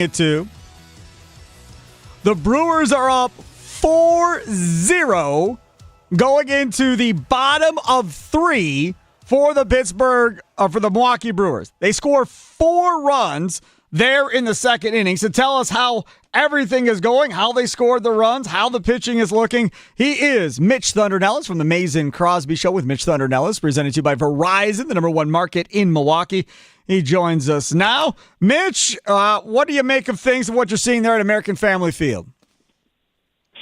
The Brewers are up 4-0 going into the bottom of 3 for the for the Milwaukee Brewers. They score 4 runs there in the second inning. So tell us how everything is going, how they scored the runs, how the pitching is looking. He is Mitch Thunder Nellis from the Mason Crosby Show with Mitch Thunder Nellis, presented to you by Verizon, the number 1 market in Milwaukee. He joins us now. Mitch, what do you make of things and what you're seeing there at American Family Field?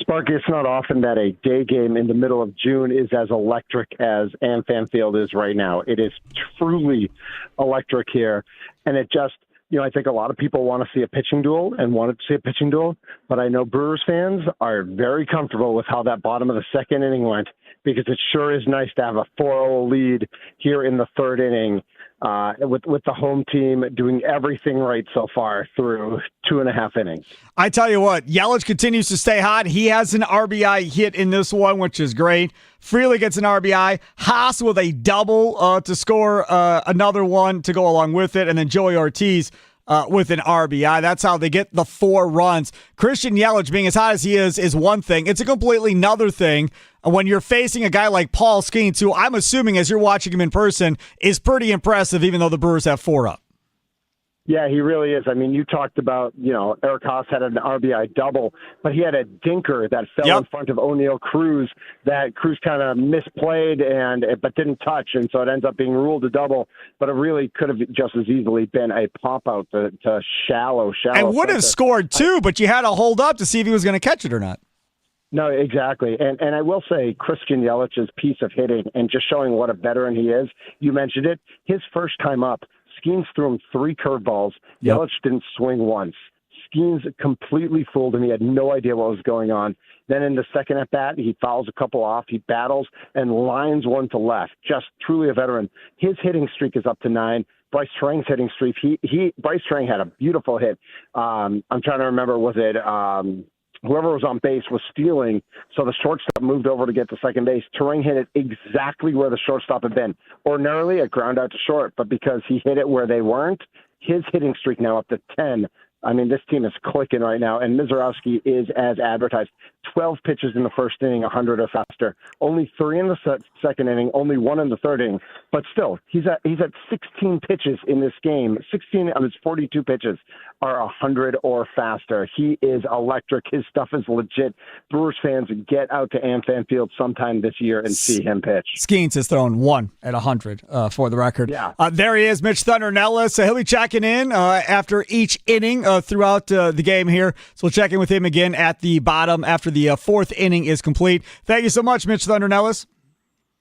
Sparky, it's not often that a day game in the middle of June is as electric as AmFam Field is right now. It is truly electric here, and it just, I think a lot of people want to see a pitching duel and wanted to see a pitching duel, but I know Brewers fans are very comfortable with how that bottom of the second inning went, because it sure is nice to have a 4-0 lead here in the third inning with the home team doing everything right so far through 2.5 innings. I tell you what, Yelich continues to stay hot. He has an RBI hit in this one, which is great. Freely gets an RBI. Haas with a double to score another one to go along with it. And then Joey Ortiz with an RBI. That's how they get the 4 runs. Christian Yelich being as hot as he is one thing. It's a completely another thing when you're facing a guy like Paul Skeens, who I'm assuming, as you're watching him in person, is pretty impressive, even though the Brewers have 4 up. Yeah, he really is. I mean, you talked about, Eric Haas had an RBI double, but he had a dinker that fell in front of O'Neal Cruz that Cruz kind of misplayed but didn't touch, and so it ends up being ruled a double. But it really could have just as easily been a pop-out to shallow. And would have scored too, but you had to hold up to see if he was going to catch it or not. No, exactly. And I will say Christian Yelich's piece of hitting and just showing what a veteran he is, you mentioned it, his first time up, Skeens threw him 3 curveballs. Yelich didn't swing once. Skeens completely fooled him. He had no idea what was going on. Then in the second at bat, he fouls a couple off. He battles and lines one to left. Just truly a veteran. His hitting streak is up to 9. Bryce Terang's hitting streak. Bryce Terang had a beautiful hit. I'm trying to remember, was it whoever was on base was stealing, so the shortstop moved over to get to second base. Terang hit it exactly where the shortstop had been. Ordinarily, it ground out to short, but because he hit it where they weren't, his hitting streak now up to 10. I mean, this team is clicking right now, and Mizorowski is as advertised. 12 pitches in the first inning, 100 or faster. Only 3 in the second inning, only 1 in the third inning. But still, he's at 16 pitches in this game. 16 of his 42 pitches are 100 or faster. He is electric. His stuff is legit. Brewers fans, get out to AmFam Field sometime this year and see him pitch. Skeens has thrown 1 at 100 for the record. Yeah. There he is, Mitch Thunder Nellis. He'll be checking in after each inning throughout the game here. So we'll check in with him again at the bottom after the 4th inning is complete. Thank you so much, Mitch Thunder Nellis.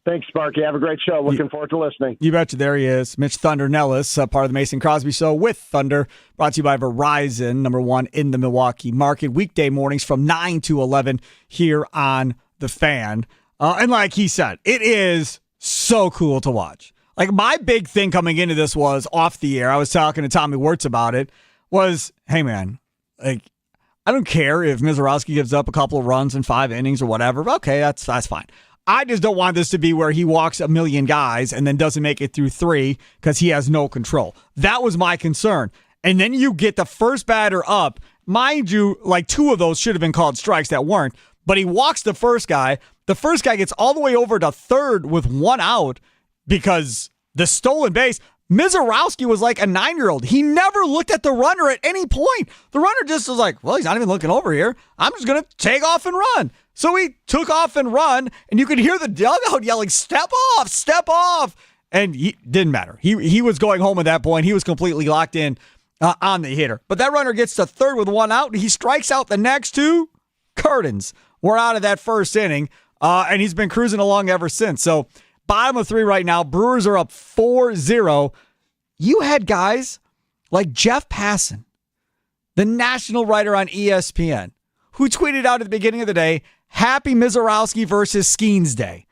Thanks, Sparky. Have a great show. Looking forward to listening. You betcha. There he is, Mitch Thunder Nellis, part of the Mason Crosby Show with Thunder, brought to you by Verizon, number 1 in the Milwaukee market. Weekday mornings from 9 to 11 here on The Fan. And like he said, it is so cool to watch. Like, my big thing coming into this was off the air. I was talking to Tommy Wirtz about it. Was, hey, man, like, I don't care if Mizorowski gives up a couple of runs in 5 innings or whatever. Okay, that's fine. I just don't want this to be where he walks a million guys and then doesn't make it through 3 because he has no control. That was my concern. And then you get the first batter up. Mind you, like 2 of those should have been called strikes that weren't. But he walks the first guy. The first guy gets all the way over to third with 1 out because the stolen base. Mizorowski was like a 9-year-old. He never looked at the runner at any point. The runner just was like, well, he's not even looking over here. I'm just going to take off and run. So he took off and run, and you could hear the dugout yelling, step off, step off. And it didn't matter. He was going home at that point. He was completely locked in on the hitter. But that runner gets to third with 1 out. He strikes out the next 2. Curtains. We're out of that first inning, and he's been cruising along ever since. So bottom of 3 right now. Brewers are up 4-0. You had guys like Jeff Passan, the national writer on ESPN, who tweeted out at the beginning of the day, Happy Mizorowski versus Skeens Day.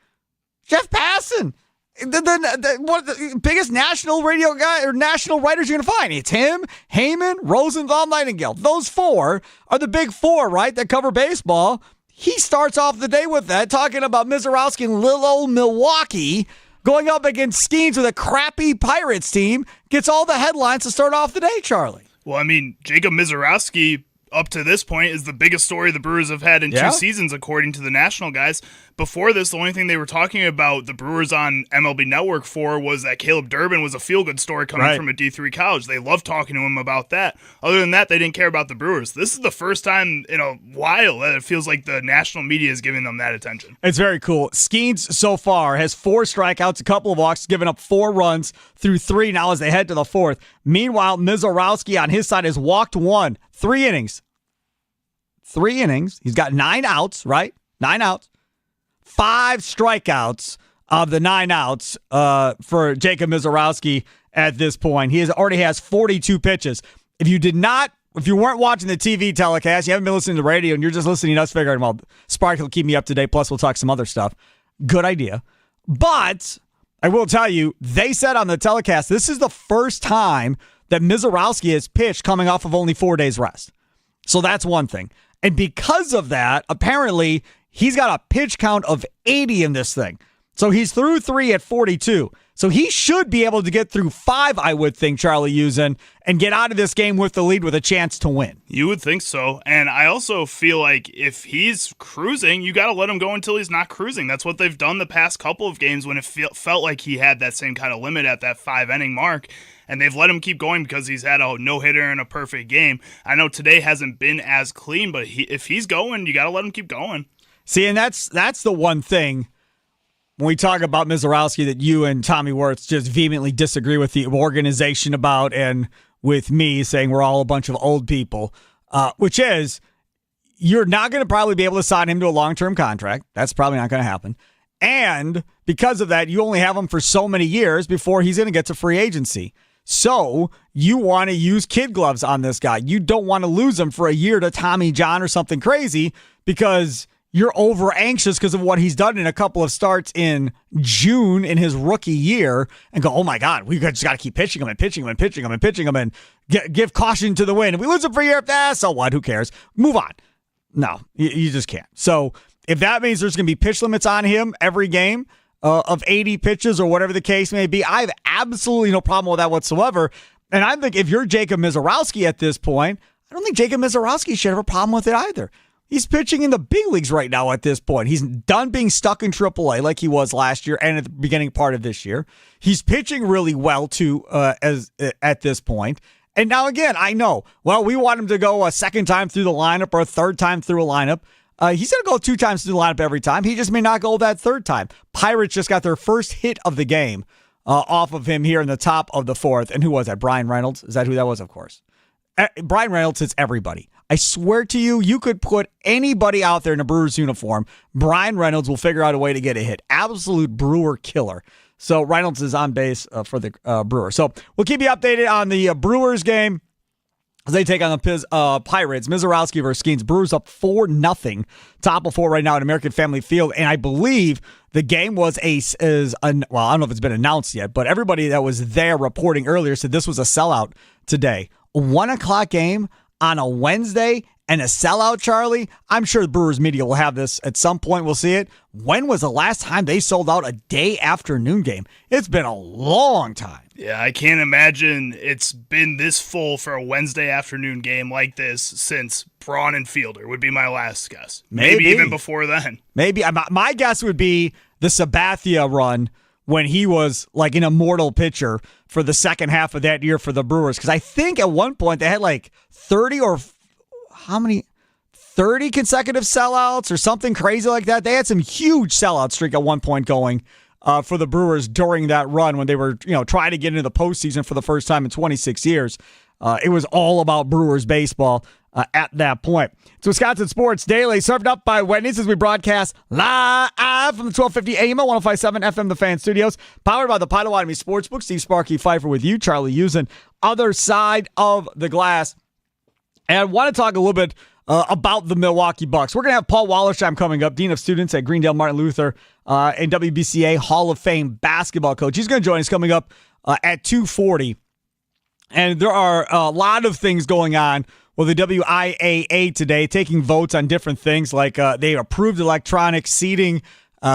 Jeff Passan, the biggest national radio guy or national writers you're going to find. It's him, Heyman, Rosenthal, Nightingale. Those 4 are the big 4, right, that cover baseball. He starts off the day with that, talking about Mizorowski and little old Milwaukee going up against Skeens with a crappy Pirates team. Gets all the headlines to start off the day, Charlie. Well, I mean, Jacob Mizorowski, up to this point, is the biggest story the Brewers have had in 2 seasons, according to the national guys. Before this, the only thing they were talking about the Brewers on MLB Network for was that Caleb Durbin was a feel-good story coming from a D3 college. They loved talking to him about that. Other than that, they didn't care about the Brewers. This is the first time in a while that it feels like the national media is giving them that attention. It's very cool. Skeens so far has 4 strikeouts, a couple of walks, given up 4 runs through 3 now as they head to the 4th. Meanwhile, Mizorowski on his side has walked 1, 3 innings. 3 innings. He's got 9 outs, right? 9 outs. 5 strikeouts of the 9 outs for Jacob Mizorowski at this point. He already has 42 pitches. If you weren't watching the TV telecast, you haven't been listening to the radio, and you're just listening to us figuring, well, Sparky will keep me up to date, plus we'll talk some other stuff. Good idea. But I will tell you, they said on the telecast, this is the first time that Mizorowski has pitched coming off of only 4 days rest. So that's one thing. And because of that, apparently, he's got a pitch count of 80 in this thing. So he's through 3 at 42. So he should be able to get through 5, I would think, Charlie Usen, and get out of this game with the lead with a chance to win. You would think so. And I also feel like if he's cruising, you got to let him go until he's not cruising. That's what they've done the past couple of games when it felt like he had that same kind of limit at that 5-inning mark. And they've let him keep going because he's had a no-hitter and a perfect game. I know today hasn't been as clean, but if he's going, you got to let him keep going. See, and that's the one thing when we talk about Mizorowski that you and Tommy Wirtz just vehemently disagree with the organization about, and with me saying we're all a bunch of old people, which is you're not going to probably be able to sign him to a long-term contract. That's probably not going to happen. And because of that, you only have him for so many years before he's going to get to free agency. So you want to use kid gloves on this guy. You don't want to lose him for a year to Tommy John or something crazy because you're over anxious because of what he's done in a couple of starts in June in his rookie year and go, oh my God, we just got to keep pitching him and pitching him and pitching him and pitching him and give caution to the wind. If we lose him for a year, so what? Who cares? Move on. No, you just can't. So if that means there's going to be pitch limits on him every game, of 80 pitches or whatever the case may be, I have absolutely no problem with that whatsoever. And I think if you're Jacob Mizorowski at this point, I don't think Jacob Mizorowski should have a problem with it either. He's pitching in the big leagues right now at this point. He's done being stuck in AAA like he was last year and at the beginning part of this year. He's pitching really well too at this point. And now again, I know, well, we want him to go a second time through the lineup or a third time through a lineup. He's going to go 2 times through the lineup every time. He just may not go that third time. Pirates just got their first hit of the game off of him here in the top of the 4th. And who was that? Brian Reynolds? Is that who that was? Of course. Brian Reynolds hits everybody. I swear to you, you could put anybody out there in a Brewers uniform. Brian Reynolds will figure out a way to get a hit. Absolute Brewer killer. So Reynolds is on base for the Brewers. So we'll keep you updated on the Brewers game as they take on the Pirates. Mizorowski versus Skeens. Brewers up 4-0. Top of 4 right now at American Family Field. And I believe the game was well, I don't know if it's been announced yet, but everybody that was there reporting earlier said this was a sellout today. A 1 o'clock game on a Wednesday and a sellout, Charlie. I'm sure the Brewers media will have this at some point. We'll see it. When was the last time they sold out a day afternoon game? It's been a long time. Yeah, I can't imagine it's been this full for a Wednesday afternoon game like this since Braun and Fielder would be my last guess. Maybe even before then. Maybe. My guess would be the Sabathia run when he was like an immortal pitcher for the second half of that year for the Brewers. Because I think at one point they had like 30 or how many? 30 consecutive sellouts or something crazy like that. They had some huge sellout streak at one point going for the Brewers during that run when they were, trying to get into the postseason for the first time in 26 years. It was all about Brewers baseball at that point. It's Wisconsin Sports Daily, served up by Wendy's as we broadcast live from the 1250 AM at 105.7 FM, The Fan Studios, powered by the Potawatomi Sportsbook. Steve Sparky Fifer with you, Charlie Usen, other side of the glass. And I want to talk a little bit about the Milwaukee Bucks. We're going to have Paul Wollersheim coming up, Dean of Students at Greendale Martin Luther and WBCA Hall of Fame basketball coach. He's going to join us coming up at 2:40. And there are a lot of things going on with the WIAA today, taking votes on different things like they approved electronic seating.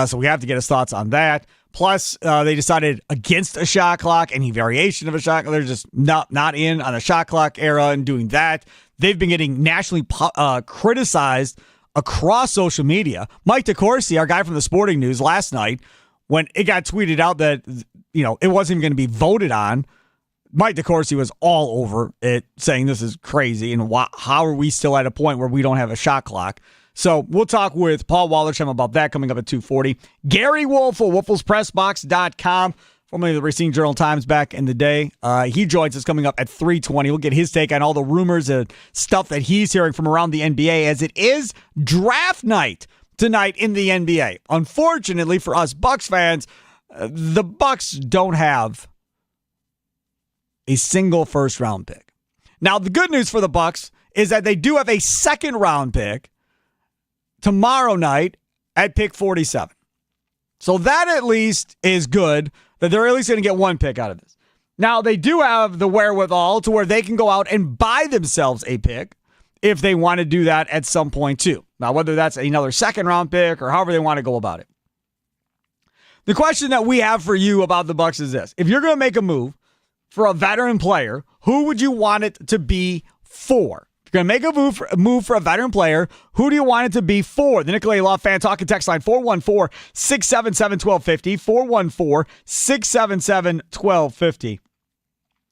So we have to get his thoughts on that. Plus, they decided against a shot clock, any variation of a shot clock. They're just not in on a shot clock era and doing that. They've been getting nationally criticized across social media. Mike DeCourcy, our guy from the Sporting News, last night, when it got tweeted out that it wasn't even going to be voted on, Mike DeCourcy was all over it, saying this is crazy and how are we still at a point where we don't have a shot clock? So we'll talk with Paul Wollersheim about that coming up at 2:40. Gary Wolfel, WolfelsPressBox.com, formerly the Racine Journal-Times back in the day. He joins us coming up at 3:20. We'll get his take on all the rumors and stuff that he's hearing from around the NBA, as it is draft night tonight in the NBA. Unfortunately for us Bucks fans, the Bucks don't have a single first-round pick. Now, the good news for the Bucks is that they do have a second-round pick tomorrow night at pick 47. So that at least is good, that they're at least going to get one pick out of this. Now, they do have the wherewithal to where they can go out and buy themselves a pick if they want to do that at some point too. Now, whether that's another second-round pick or however they want to go about it. The question that we have for you about the Bucks is this. If you're going to make a move for a veteran player, who would you want it to be for? Going to make a move for a veteran player. Who do you want it to be for? The Nicolay Law Fan Talking text line 414-677-1250, 414-677-1250.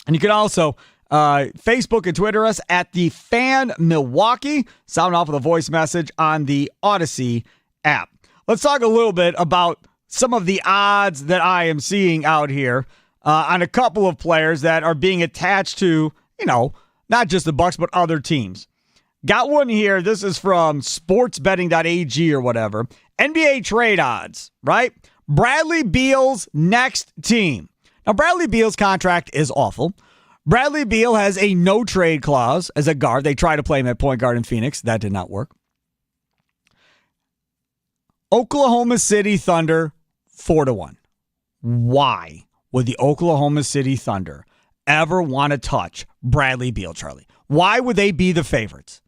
And you can also Facebook and Twitter us at The Fan Milwaukee. Sound off with a voice message on the Odyssey app. Let's talk a little bit about some of the odds that I am seeing out here on a couple of players that are being attached to, not just the Bucks, but other teams. Got one here. This is from sportsbetting.ag or whatever. NBA trade odds, right? Bradley Beal's next team. Now, Bradley Beal's contract is awful. Bradley Beal has a no-trade clause as a guard. They tried to play him at point guard in Phoenix. That did not work. Oklahoma City Thunder, 4-1. Why would the Oklahoma City Thunder ever want to touch Bradley Beal, Charlie? Why would they be the favorites?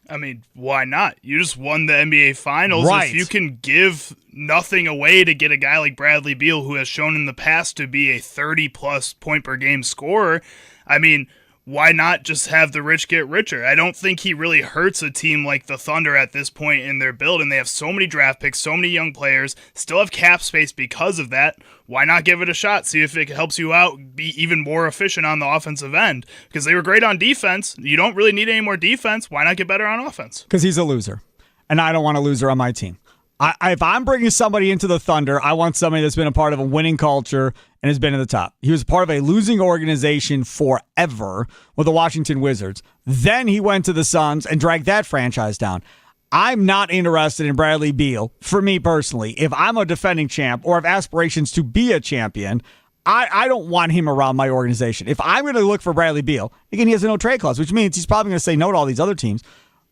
I mean, why not? You just won the NBA Finals. Right. If you can give nothing away to get a guy like Bradley Beal, who has shown in the past to be a 30-plus point per game scorer, I mean, why not just have the rich get richer? I don't think he really hurts a team like the Thunder at this point in their build, and they have so many draft picks, so many young players, still have cap space because of that. Why not give it a shot? See if it helps you out, be even more efficient on the offensive end. Because they were great on defense. You don't really need any more defense. Why not get better on offense? Because he's a loser, and I don't want a loser on my team. If I'm bringing somebody into the Thunder, I want somebody that's been a part of a winning culture and has been at the top. He was part of a losing organization forever with the Washington Wizards. Then he went to the Suns and dragged that franchise down. I'm not interested in Bradley Beal, for me personally. If I'm a defending champ or have aspirations to be a champion, I don't want him around my organization. If I'm going to look for Bradley Beal, again, he has a no-trade clause, which means he's probably going to say no to all these other teams.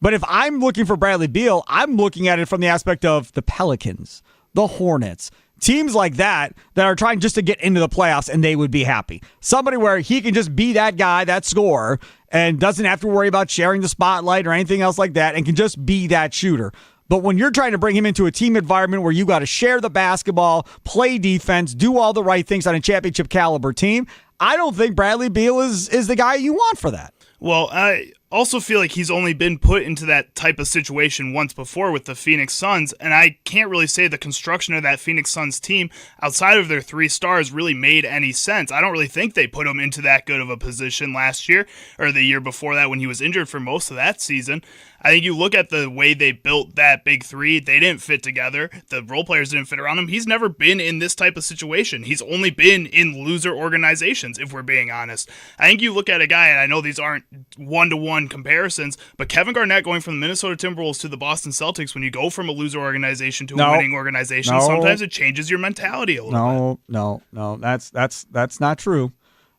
But if I'm looking for Bradley Beal, I'm looking at it from the aspect of the Pelicans, the Hornets, teams like that are trying just to get into the playoffs, and they would be happy. Somebody where he can just be that guy, that scorer, and doesn't have to worry about sharing the spotlight or anything else like that, and can just be that shooter. But when you're trying to bring him into a team environment where you got to share the basketball, play defense, do all the right things on a championship caliber team, I don't think Bradley Beal is the guy you want for that. Well, I also feel like he's only been put into that type of situation once before with the Phoenix Suns, and I can't really say the construction of that Phoenix Suns team outside of their 3 stars really made any sense. I don't really think they put him into that good of a position last year or the year before that when he was injured for most of that season. I think you look at the way they built that big 3, they didn't fit together. The role players didn't fit around him. He's never been in this type of situation. He's only been in loser organizations, if we're being honest. I think you look at a guy, and I know these aren't one-to-one comparisons, but Kevin Garnett going from the Minnesota Timberwolves to the Boston Celtics, when you go from a loser organization to a winning organization, sometimes it changes your mentality a little bit. No. That's not true.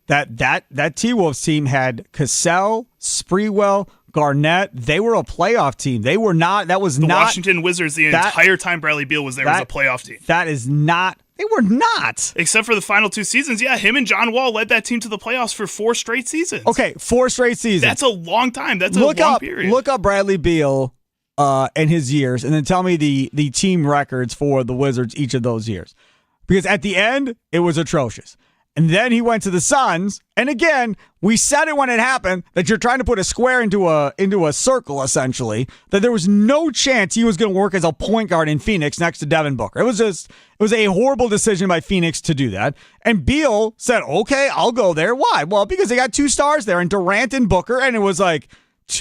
That T-Wolves team had Cassell, Sprewell, Garnett. They were a playoff team. They were not. That was the not Washington Wizards. The entire time Bradley Beal was there was a playoff team. That is not. They were not. Except for the final 2 seasons. Yeah, him and John Wall led that team to the playoffs for 4 straight seasons. Okay, 4 straight seasons. That's a long time. That's a long period. Look up Bradley Beal and his years, and then tell me the team records for the Wizards each of those years. because at the end, it was atrocious. And then he went to the Suns, and again, we said it when it happened that you're trying to put a square into a circle, essentially, that there was no chance he was going to work as a point guard in Phoenix next to Devin Booker. It was a horrible decision by Phoenix to do that. And Beal said, okay, I'll go there. Why? Well, because they got 2 stars there, and Durant and Booker, and it was like,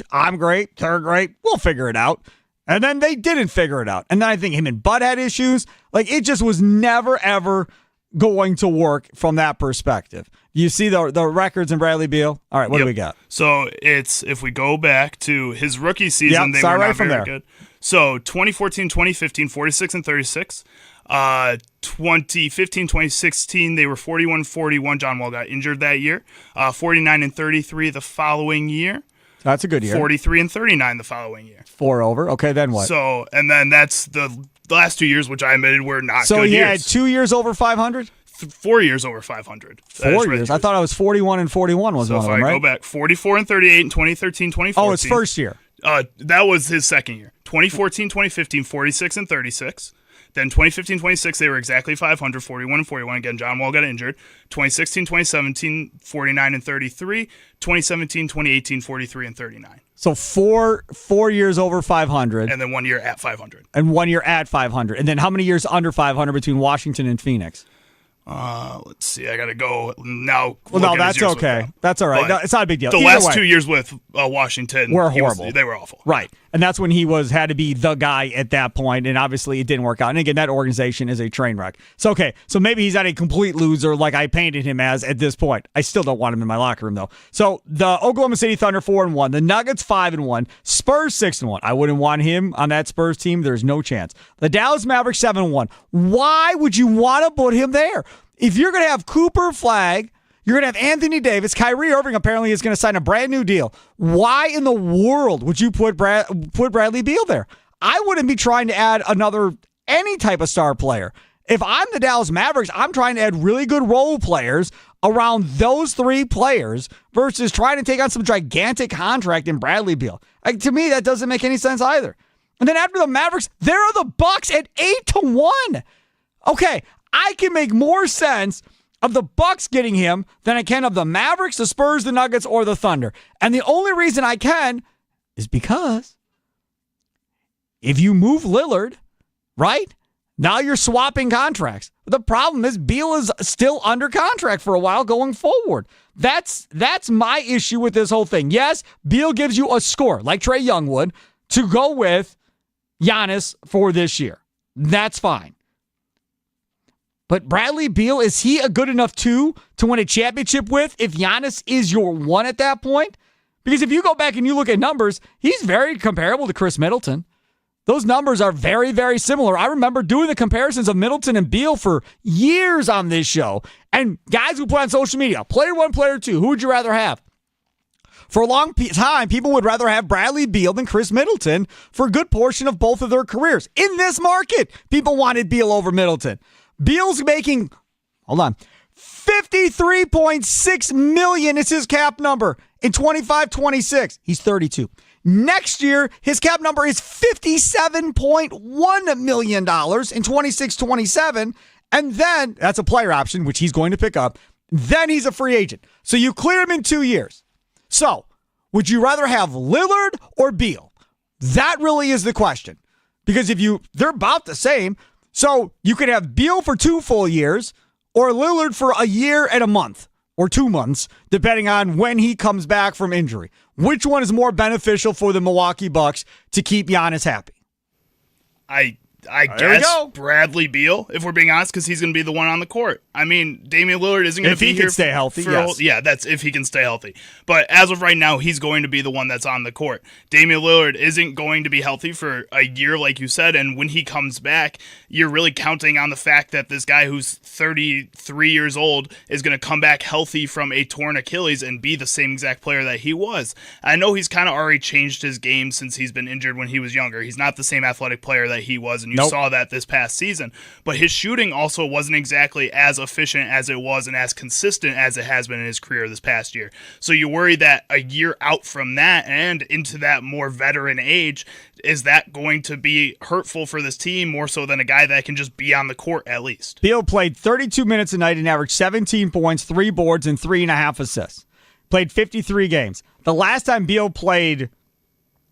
I'm great, they're great, we'll figure it out. And then they didn't figure it out. And then I think him and Bud had issues. Like, it just was never, ever going to work from that perspective. You see the records in Bradley Beal? All right, what do we got? So it's, if we go back to his rookie season, they were not very good. So 2014, 2015, 46 and 36. 2015, 2016, they were 41-41. John Wall got injured that year. 49 and 33 the following year. That's a good year. 43 and 39 the following year. 4 over. Okay, then what? So, and then that's the last 2 years, which I admitted were not so good years. So he had 2 years over 500? 4 years over 500. 4 years? I thought I was 41 and 41 was one of them, right? So if I go back, 44 and 38 in 2013, 2014. Oh, his first year. That was his second year. 2014, 2015, 46 and 36. Then 2015, 26, they were exactly 500, 41 and 41. Again, John Wall got injured. 2016, 2017, 49 and 33. 2017, 2018, 43 and 39. So four years over 500. And then 1 year at 500. And 1 year at 500. And then how many years under 500 between Washington and Phoenix? Let's see. I got to go now. Well, no, that's okay. That's all right. No, it's not a big deal. The last 2 years with Washington were horrible. They were awful. Right. And that's when he had to be the guy at that point, and obviously it didn't work out. And again, that organization is a train wreck. So, okay. So maybe he's not a complete loser like I painted him as at this point. I still don't want him in my locker room, though. So the Oklahoma City Thunder 4-1, the Nuggets 5-1, Spurs 6-1. I wouldn't want him on that Spurs team. There's no chance. The Dallas Mavericks 7-1. Why would you want to put him there? If you're going to have Cooper Flag, you're going to have Anthony Davis. Kyrie Irving apparently is going to sign a brand new deal. Why in the world would you put Bradley Beal there? I wouldn't be trying to add any type of star player. If I'm the Dallas Mavericks, I'm trying to add really good role players around those 3 players versus trying to take on some gigantic contract in Bradley Beal. Like, to me, that doesn't make any sense either. And then after the Mavericks, there are the Bucks at 8-1. Okay, I can make more sense of the Bucks getting him than I can of the Mavericks, the Spurs, the Nuggets, or the Thunder. And the only reason I can is because if you move Lillard, right, now you're swapping contracts. The problem is Beal is still under contract for a while going forward. That's my issue with this whole thing. Yes, Beal gives you a score, like Trae Young would, to go with Giannis for this year. That's fine. But Bradley Beal, is he a good enough 2 to win a championship with if Giannis is your 1 at that point? Because if you go back and you look at numbers, he's very comparable to Chris Middleton. Those numbers are very, very similar. I remember doing the comparisons of Middleton and Beal for years on this show. And guys who put on social media, player 1, player 2, who would you rather have? For a long time, people would rather have Bradley Beal than Chris Middleton for a good portion of both of their careers. In this market, people wanted Beal over Middleton. Beal's making, $53.6 million is his cap number in 25-26. He's 32. Next year, his cap number is $57.1 million in 26-27. And then, that's a player option, which he's going to pick up. Then he's a free agent. So you clear him in 2 years. So, would you rather have Lillard or Beal? That really is the question. Because they're about the same. So you could have Beal for 2 full years or Lillard for a year and a month or 2 months, depending on when he comes back from injury. Which one is more beneficial for the Milwaukee Bucks to keep Giannis happy? I guess Bradley Beal, if we're being honest, because he's going to be the one on the court. I mean, Damian Lillard isn't going to be here. If he can stay healthy, yes. That's if he can stay healthy. But as of right now, he's going to be the one that's on the court. Damian Lillard isn't going to be healthy for a year, like you said, and when he comes back, you're really counting on the fact that this guy who's 33 years old is going to come back healthy from a torn Achilles and be the same exact player that he was. I know he's kind of already changed his game since he's been injured when he was younger. He's not the same athletic player that he was, and We saw that this past season. But his shooting also wasn't exactly as efficient as it was and as consistent as it has been in his career this past year. So you worry that a year out from that and into that more veteran age, is that going to be hurtful for this team more so than a guy that can just be on the court at least? Beal played 32 minutes a night and averaged 17 points, 3 boards, and 3.5 assists. Played 53 games. The last time Beal played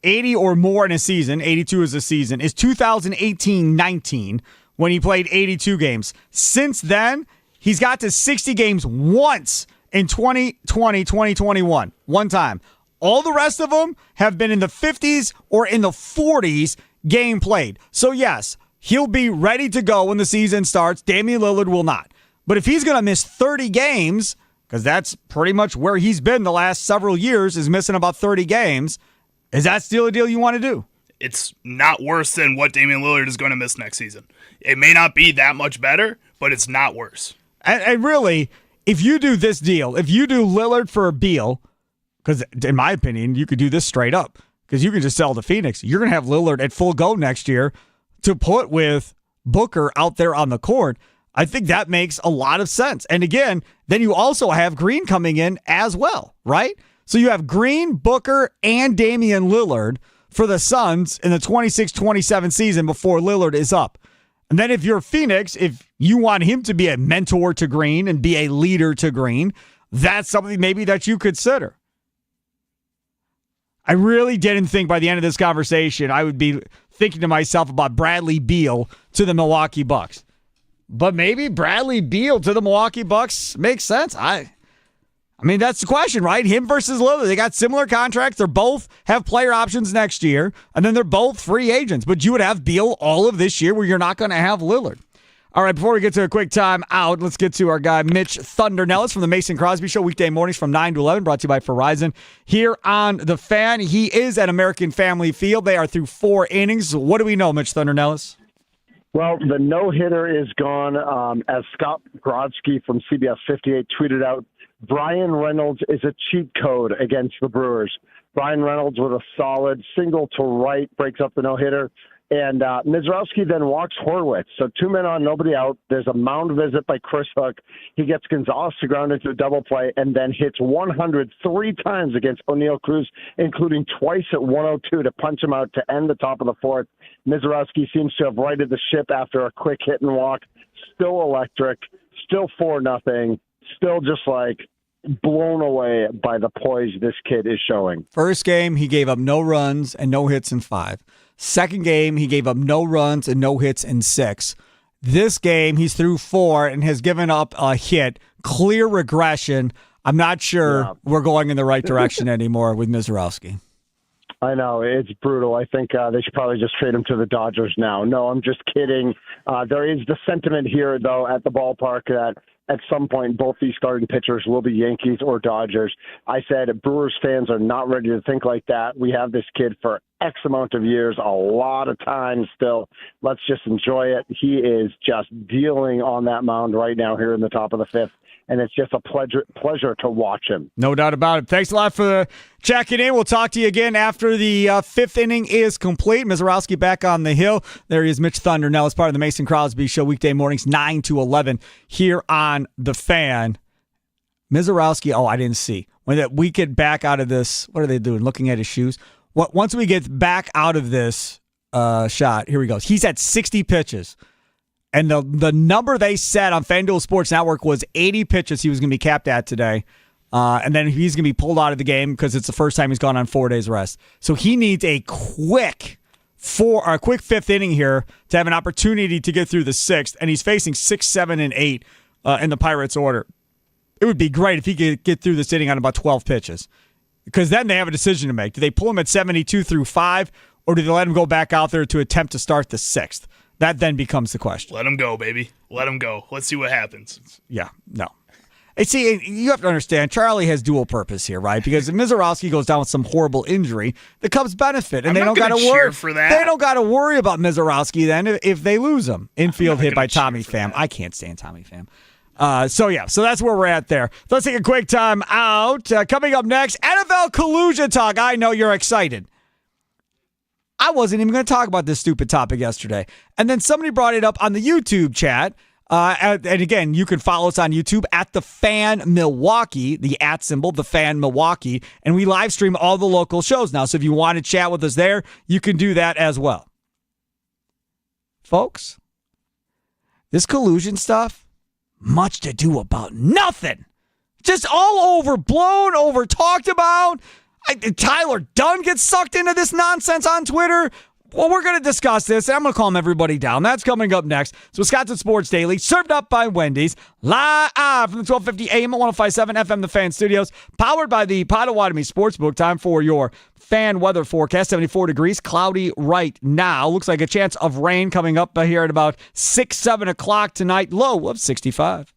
80 or more in a season, 82 is a season, is 2018-19 when he played 82 games. Since then, he's got to 60 games once in 2020, 2021. One time. All the rest of them have been in the 50s or in the 40s game played. So, yes, he'll be ready to go when the season starts. Damian Lillard will not. But if he's going to miss 30 games, because that's pretty much where he's been the last several years, is missing about 30 games, is that still a deal you want to do? It's not worse than what Damian Lillard is going to miss next season. It may not be that much better, but it's not worse. And really, if you do this deal, if you do Lillard for Beal, because in my opinion, you could do this straight up, because you can just sell to Phoenix. You're going to have Lillard at full go next year to put with Booker out there on the court. I think that makes a lot of sense. And again, then you also have Green coming in as well, right? So you have Green, Booker, and Damian Lillard for the Suns in the 26-27 season before Lillard is up. And then if you're Phoenix, if you want him to be a mentor to Green and be a leader to Green, that's something maybe that you consider. I really didn't think by the end of this conversation I would be thinking to myself about Bradley Beal to the Milwaukee Bucks. But maybe Bradley Beal to the Milwaukee Bucks makes sense. I mean, that's the question, right? Him versus Lillard. They got similar contracts. They both have player options next year, and then they're both free agents. But you would have Beal all of this year where you're not going to have Lillard. All right, before we get to a quick time out, let's get to our guy, Mitch Thunder Nellis from the Mason Crosby Show, weekday mornings from 9 to 11, brought to you by Verizon. Here on The Fan, he is at American Family Field. They are through 4 innings. What do we know, Mitch Thunder Nellis? Well, the no-hitter is gone. As Scott Grodsky from CBS 58 tweeted out, Brian Reynolds is a cheat code against the Brewers. Brian Reynolds with a solid single to right breaks up the no-hitter. And Mizrowski then walks Horwitz. So 2 men on, nobody out. There's a mound visit by Chris Hook. He gets Gonzalez to ground into a double play and then hits 103 times against O'Neill Cruz, including twice at 102 to punch him out to end the top of the 4th. Mizrowski seems to have righted the ship after a quick hit and walk. Still electric. Still 4-0. Still just like blown away by the poise this kid is showing. First game, he gave up no runs and no hits in 5. Second game, he gave up no runs and no hits in 6. This game, he's through 4 and has given up a hit. Clear regression. I'm not sure we're going in the right direction anymore with Mizrowski. I know. It's brutal. I think they should probably just trade him to the Dodgers now. No, I'm just kidding. There is the sentiment here, though, at the ballpark that at some point both these starting pitchers will be Yankees or Dodgers. I said Brewers fans are not ready to think like that. We have this kid for X amount of years, a lot of time still. Let's just enjoy it. He is just dealing on that mound right now here in the top of the 5th. And it's just a pleasure to watch him. No doubt about it. Thanks a lot for checking in. We'll talk to you again after the 5th inning is complete. Mizrowski back on the hill. There he is, Mitch Thunder Nellis, part of the Mason Crosby Show, weekday mornings 9 to 11 here on The Fan. Mizrowski, I didn't see. When we get back out of this, what are they doing? Looking at his shoes? Once we get back out of this shot, here he goes. He's at 60 pitches. And the number they set on FanDuel Sports Network was 80 pitches he was going to be capped at today. And then he's going to be pulled out of the game because it's the first time he's gone on 4 days rest. So he needs a quick 5th inning here to have an opportunity to get through the 6th. And he's facing 6, 7, and 8 in the Pirates order. It would be great if he could get through this inning on about 12 pitches. Because then they have a decision to make. Do they pull him at 72 through 5, or do they let him go back out there to attempt to start the 6th? That then becomes the question. Let him go, baby. Let him go. Let's see what happens. Yeah, no. And see, you have to understand, Charlie has dual purpose here, right? Because if Mizrowski goes down with some horrible injury, the Cubs benefit, and they don't got to worry for that. They don't got to worry about Mizrowski then if they lose him. Infield hit by Tommy Pham. I can't stand Tommy Pham. So that's where we're at there. Let's take a quick time out. Coming up next, NFL collusion talk. I know you're excited. I wasn't even going to talk about this stupid topic yesterday. And then somebody brought it up on the YouTube chat. And again, you can follow us on YouTube at The Fan Milwaukee, the @ symbol, The Fan Milwaukee. And we live stream all the local shows now. So if you want to chat with us there, you can do that as well. Folks, this collusion stuff, much to do about nothing. Just all overblown, over talked about. Tyler Dunn gets sucked into this nonsense on Twitter. Well, we're going to discuss this, and I'm going to calm everybody down. That's coming up next. It's Wisconsin Sports Daily, served up by Wendy's, live from the 1250 AM at 105.7 FM, The Fan Studios, powered by the Potawatomi Sportsbook. Time for your fan weather forecast. 74 degrees, cloudy right now. Looks like a chance of rain coming up here at about 6, 7 o'clock tonight. Low of 65.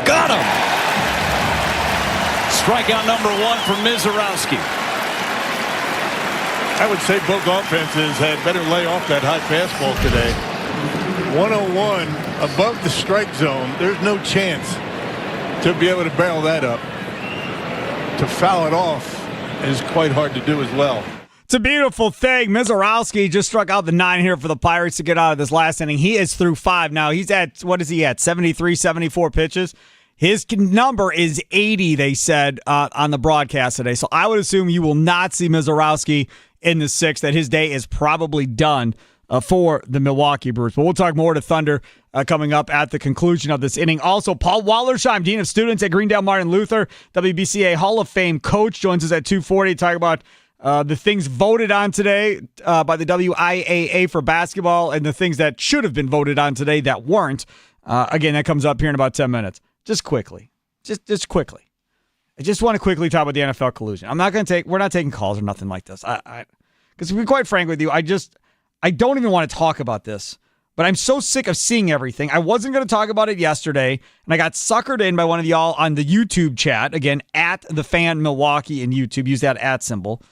Got him! Strikeout number 1 for Mizorowski. I would say both offenses had better lay off that high fastball today. 101 above the strike zone. There's no chance to be able to barrel that up. To foul it off is quite hard to do as well. It's a beautiful thing. Mizorowski just struck out the 9 here for the Pirates to get out of this last inning. He is through 5 now. He's at, what is he at, 73, 74 pitches? His number is 80, they said on the broadcast today. So I would assume you will not see Mizorowski in the 6th, that his day is probably done for the Milwaukee Brewers. But we'll talk more to Thunder coming up at the conclusion of this inning. Also, Paul Wollersheim, Dean of Students at Greendale Martin Luther, WBCA Hall of Fame coach, joins us at 2:40 to talk about the things voted on today by the WIAA for basketball and the things that should have been voted on today that weren't. Again, that comes up here in about 10 minutes. Just quickly. Just quickly. I just want to quickly talk about the NFL collusion. We're not taking calls or nothing like this. Because to be quite frank with you, I don't even want to talk about this. But I'm so sick of seeing everything. I wasn't going to talk about it yesterday, and I got suckered in by one of y'all on the YouTube chat. Again, at the Fan Milwaukee in YouTube. Use that @ symbol.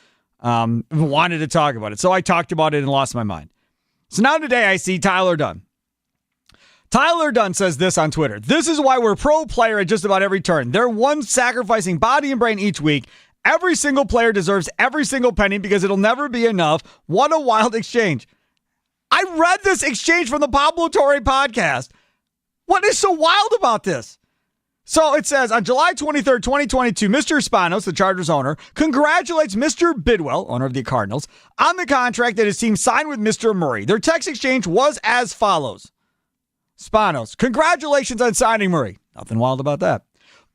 Wanted to talk about it. So I talked about it and lost my mind. So now today I see Tyler Dunn. Tyler Dunn says this on Twitter. This is why we're pro player at just about every turn. They're one sacrificing body and brain each week. Every single player deserves every single penny because it'll never be enough. What a wild exchange. I read this exchange from the Pablo Torre podcast. What is so wild about this? So it says, on July 23rd, 2022, Mr. Spanos, the Chargers owner, congratulates Mr. Bidwell, owner of the Cardinals, on the contract that his team signed with Mr. Murray. Their text exchange was as follows. Spanos, congratulations on signing Murray. Nothing wild about that.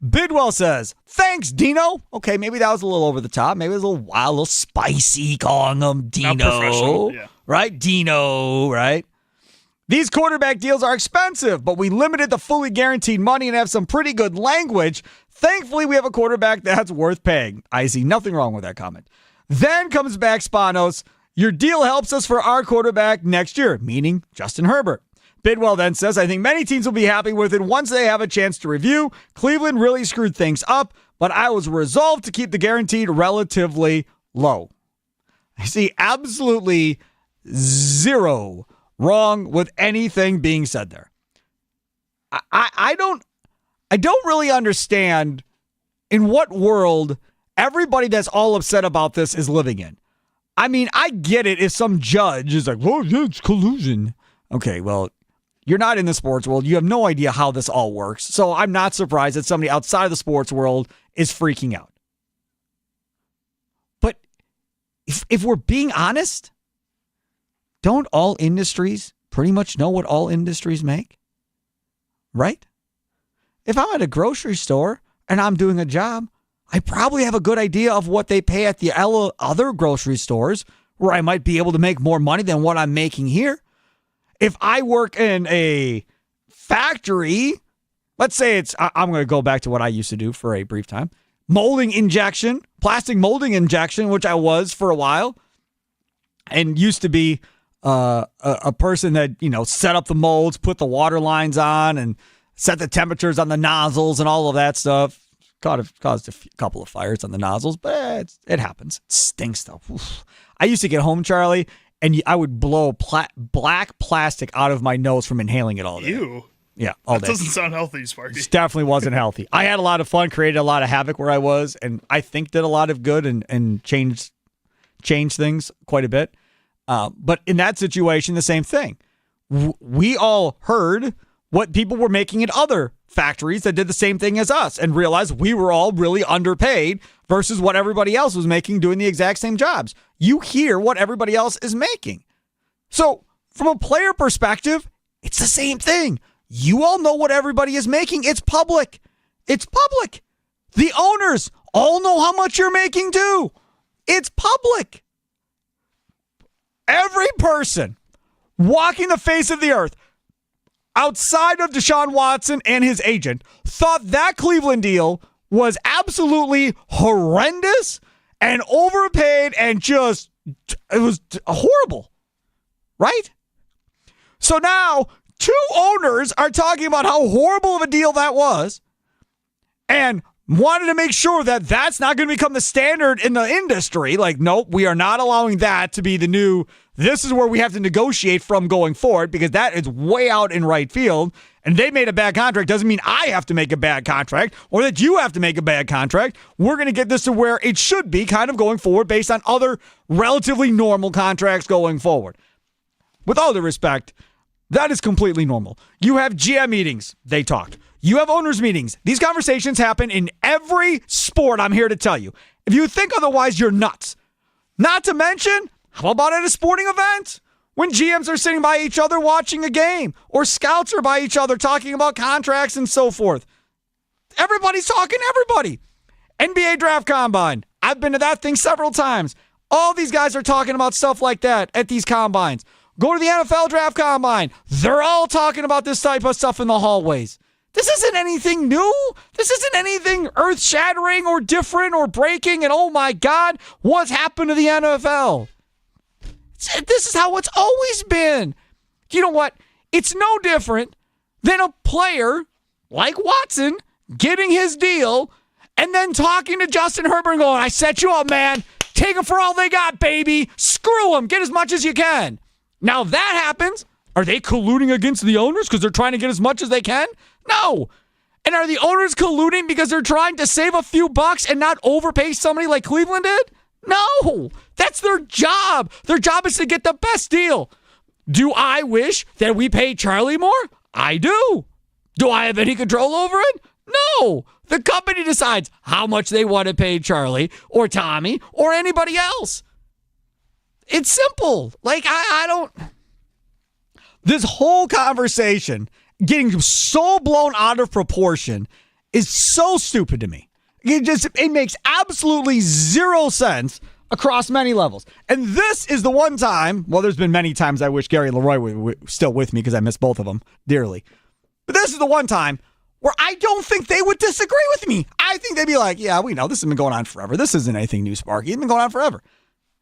Bidwell says, thanks, Dino. Okay, maybe that was a little over the top. Maybe it was a little wild, a little spicy calling him Dino. Not professional, yeah. Right? Dino, right? These quarterback deals are expensive, but we limited the fully guaranteed money and have some pretty good language. Thankfully, we have a quarterback that's worth paying. I see nothing wrong with that comment. Then comes back Spanos. Your deal helps us for our quarterback next year, meaning Justin Herbert. Bidwell then says, I think many teams will be happy with it once they have a chance to review. Cleveland really screwed things up, but I was resolved to keep the guaranteed relatively low. I see absolutely zero wrong with anything being said there. I don't really understand in what world everybody that's all upset about this is living in. I mean, I get it if some judge is like, well, yeah, it's collusion. Okay, well, you're not in the sports world. You have no idea how this all works. So I'm not surprised that somebody outside of the sports world is freaking out. But if we're being honest, don't all industries pretty much know what all industries make? Right? If I'm at a grocery store and I'm doing a job, I probably have a good idea of what they pay at the other grocery stores where I might be able to make more money than what I'm making here. If I work in a factory, let's say I'm going to go back to what I used to do for a brief time. Molding injection, plastic molding injection, which I was for a while and used to be a person that, set up the molds, put the water lines on and set the temperatures on the nozzles and all of that stuff. Caused a couple of fires on the nozzles, but it happens. It stinks though. Oof. I used to get home, Charlie, and I would blow black plastic out of my nose from inhaling it all day. Ew. Yeah, all day. That doesn't sound healthy, Sparky. It definitely wasn't healthy. I had a lot of fun, created a lot of havoc where I was, and I think did a lot of good and changed things quite a bit. But in that situation, the same thing. We all heard what people were making at other factories that did the same thing as us and realized we were all really underpaid versus what everybody else was making doing the exact same jobs. You hear what everybody else is making. So from a player perspective, it's the same thing. You all know what everybody is making. It's public. It's public. The owners all know how much you're making too. It's public. Every person walking the face of the earth outside of Deshaun Watson and his agent thought that Cleveland deal was absolutely horrendous and overpaid and it was horrible. Right? So now 2 owners are talking about how horrible of a deal that was and wanted to make sure that that's not going to become the standard in the industry. Like, nope, we are not allowing that to be the new, this is where we have to negotiate from going forward because that is way out in right field. And they made a bad contract. Doesn't mean I have to make a bad contract or that you have to make a bad contract. We're going to get this to where it should be kind of going forward based on other relatively normal contracts going forward. With all due respect, that is completely normal. You have GM meetings. They talk. You have owners meetings. These conversations happen in every sport, I'm here to tell you. If you think otherwise, you're nuts. Not to mention, how about at a sporting event? When GMs are sitting by each other watching a game, or scouts are by each other talking about contracts and so forth. Everybody's talking to everybody. NBA Draft Combine. I've been to that thing several times. All these guys are talking about stuff like that at these combines. Go to the NFL draft combine. They're all talking about this type of stuff in the hallways. This isn't anything new. This isn't anything earth-shattering or different or breaking. And oh my God, what's happened to the NFL? This is how it's always been. You know what? It's no different than a player like Watson getting his deal and then talking to Justin Herbert and going, I set you up, man. Take them for all they got, baby. Screw them. Get as much as you can. Now, if that happens, are they colluding against the owners because they're trying to get as much as they can? No. And are the owners colluding because they're trying to save a few bucks and not overpay somebody like Cleveland did? No. That's their job. Their job is to get the best deal. Do I wish that we paid Charlie more? I do. Do I have any control over it? No. The company decides how much they want to pay Charlie or Tommy or anybody else. It's simple. Like, I don't... This whole conversation getting so blown out of proportion is so stupid to me. It makes absolutely zero sense across many levels. And this is the one time, well, there's been many times I wish Gary and Leroy were still with me because I miss both of them dearly. But this is the one time where I don't think they would disagree with me. I think they'd be like, yeah, we know this has been going on forever. This isn't anything new, Sparky. It's been going on forever.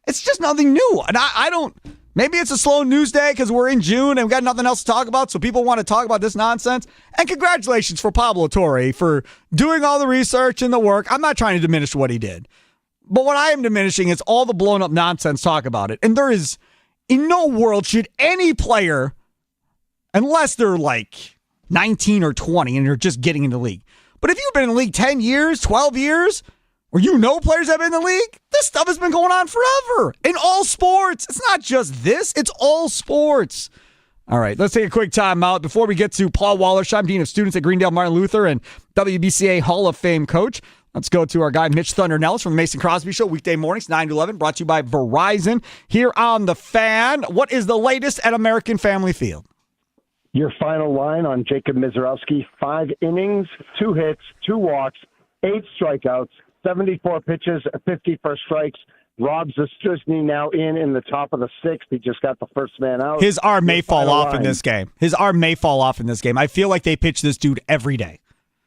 It's just nothing new. And I don't, maybe it's a slow news day because we're in June and we've got nothing else to talk about, so people want to talk about this nonsense. And congratulations for Pablo Torre for doing all the research and the work. I'm not trying to diminish what he did. But what I am diminishing is all the blown up nonsense talk about it. And there is, in no world should any player, unless they're like 19 or 20 and they're just getting in the league. But if you've been in the league 10 years, 12 years, or you know players that have been in the league, this stuff has been going on forever in all sports. It's not just this, it's all sports. All right, let's take a quick time out before we get to Paul Wollersheim, Dean of Students at Greendale Martin Luther and WBCA Hall of Fame coach. Let's go to our guy, Mitch Thunder Nellis from the Mason Crosby Show, weekday mornings, 9 to 11, brought to you by Verizon here on The Fan. What is the latest at American Family Field? Your final line on Jacob Mizorowski, 5 innings, 2 hits, 2 walks, 8 strikeouts, 74 pitches, 50 first strikes. Rob Zastryzny now in the top of the 6th. He just got the first man out. His arm may fall off in this game. I feel like they pitch this dude every day.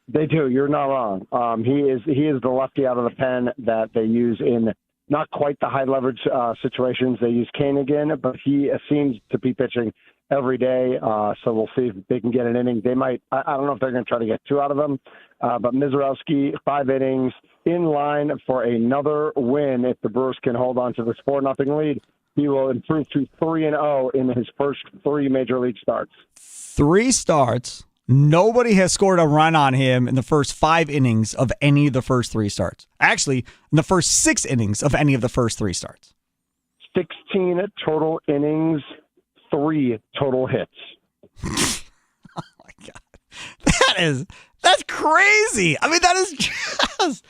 They do. You're not wrong. He is the lefty out of the pen that they use in not quite the high leverage situations. They use Kane again, but he seems to be pitching every day. So we'll see if they can get an inning. They might. I don't know if they're going to try to get 2 out of them. But Mizorowski, 5 innings, in line for another win. If the Brewers can hold on to this 4-0 lead, he will improve to 3-0 in his first 3 major league starts. 3 starts. Nobody has scored a run on him in the first 5 innings of any of the first 3 starts. Actually, in the first 6 innings of any of the first 3 starts. 16 total innings, 3 total hits. Oh, my God. That's crazy. I mean, that is just...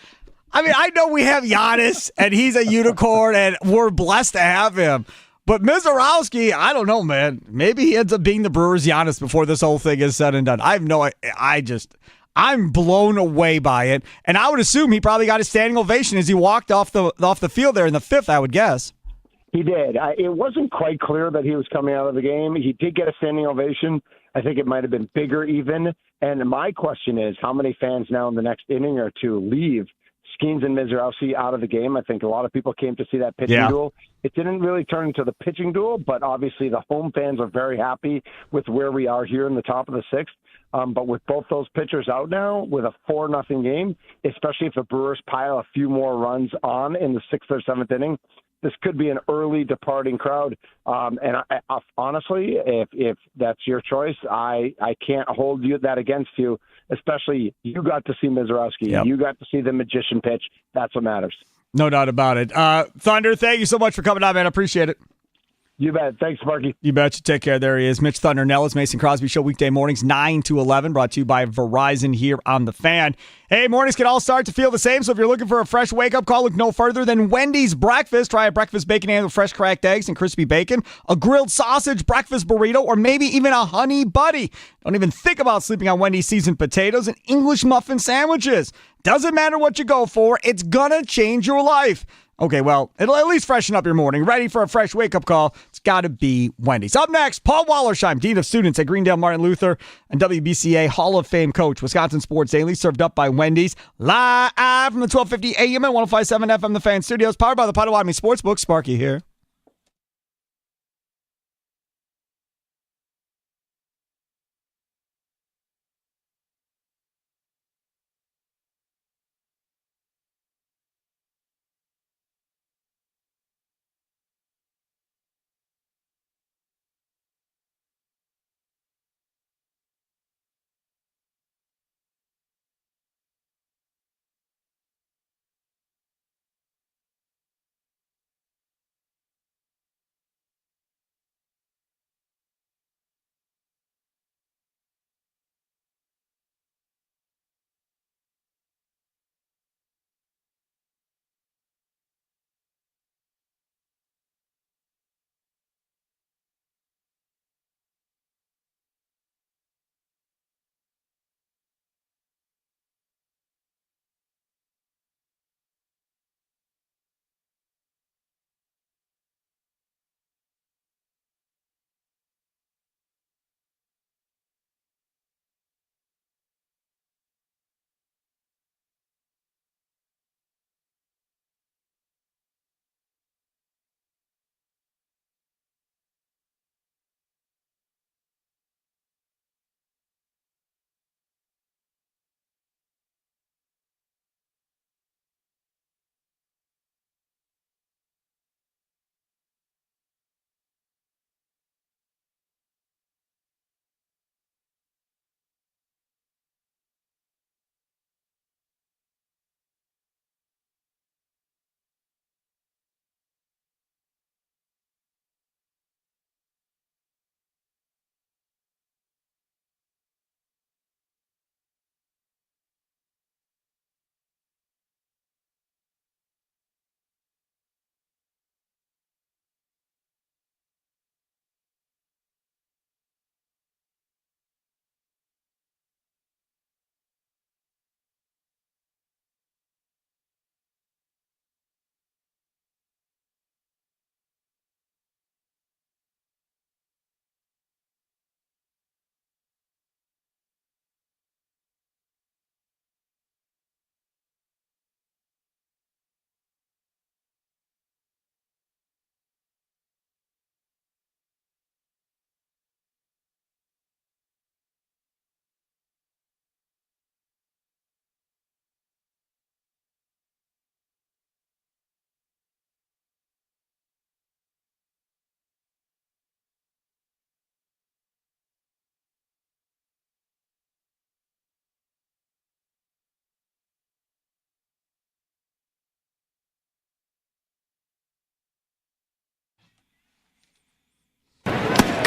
I know we have Giannis, and he's a unicorn, and we're blessed to have him. But Mizorowski, I don't know, man. Maybe he ends up being the Brewers' Giannis before this whole thing is said and done. I'm blown away by it. And I would assume he probably got a standing ovation as he walked off the field there in the 5th, I would guess. He did. It wasn't quite clear that he was coming out of the game. He did get a standing ovation. I think it might have been bigger even. And my question is, how many fans now in the next inning or 2 leave Skeens and Mizorowski out of the game? I think a lot of people came to see that pitching duel. It didn't really turn into the pitching duel, but obviously the home fans are very happy with where we are here in the top of the 6th. But with both those pitchers out now, with a 4-0 game, especially if the Brewers pile a few more runs on in the 6th or 7th inning, this could be an early departing crowd. And I, honestly, if that's your choice, I can't hold that against you, especially you got to see Mizorowski. Yep. You got to see the magician pitch. That's what matters. No doubt about it. Thunder, thank you so much for coming on, man. I appreciate it. You bet. Thanks, Sparky. You betcha. Take care. There he is. Mitch Thunder Nellis, Mason Crosby Show, weekday mornings, 9 to 11, brought to you by Verizon here on The Fan. Hey, mornings can all start to feel the same, so if you're looking for a fresh wake-up call, look no further than Wendy's Breakfast. Try a breakfast bacon and with fresh cracked eggs and crispy bacon, a grilled sausage breakfast burrito, or maybe even a honey buddy. Don't even think about sleeping on Wendy's seasoned potatoes and English muffin sandwiches. Doesn't matter what you go for, it's gonna change your life. Okay, well, it'll at least freshen up your morning. Ready for a fresh wake-up call? It's got to be Wendy's. Up next, Paul Wollersheim, Dean of Students at Greendale Martin Luther and WBCA Hall of Fame coach. Wisconsin Sports Daily, served up by Wendy's. Live from the 1250 AM and 105.7 FM The Fan Studios, powered by the Potawatomi Sportsbook. Sparky here.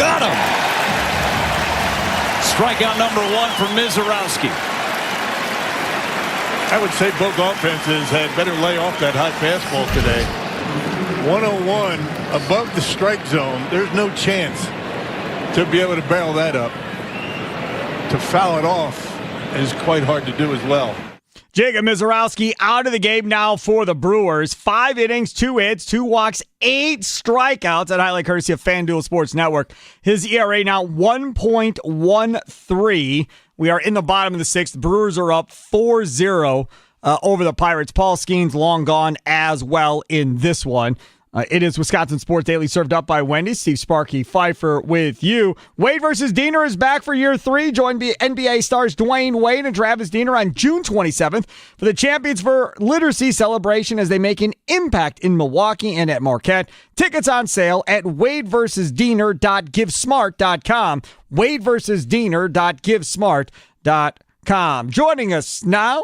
Got him! Strikeout number 1 for Mizorowski. I would say both offenses had better lay off that high fastball today. 101 above the strike zone. There's no chance to be able to barrel that up. To foul it off is quite hard to do as well. Jacob Mizorowski out of the game now for the Brewers. 5 innings, 2 hits, 2 walks, 8 strikeouts at highlight courtesy of FanDuel Sports Network. His ERA now 1.13. We are in the bottom of the 6th. Brewers are up 4-0 over the Pirates. Paul Skeen's long gone as well in this one. It is Wisconsin Sports Daily, served up by Wendy's. Steve Sparky, Fifer with you. Wade versus Diener is back for year 3. Join NBA stars Dwayne Wade and Travis Diener on June 27th for the Champions for Literacy celebration as they make an impact in Milwaukee and at Marquette. Tickets on sale at wadeversusdiener.givesmart.com. wadeversusdiener.givesmart.com. Joining us now,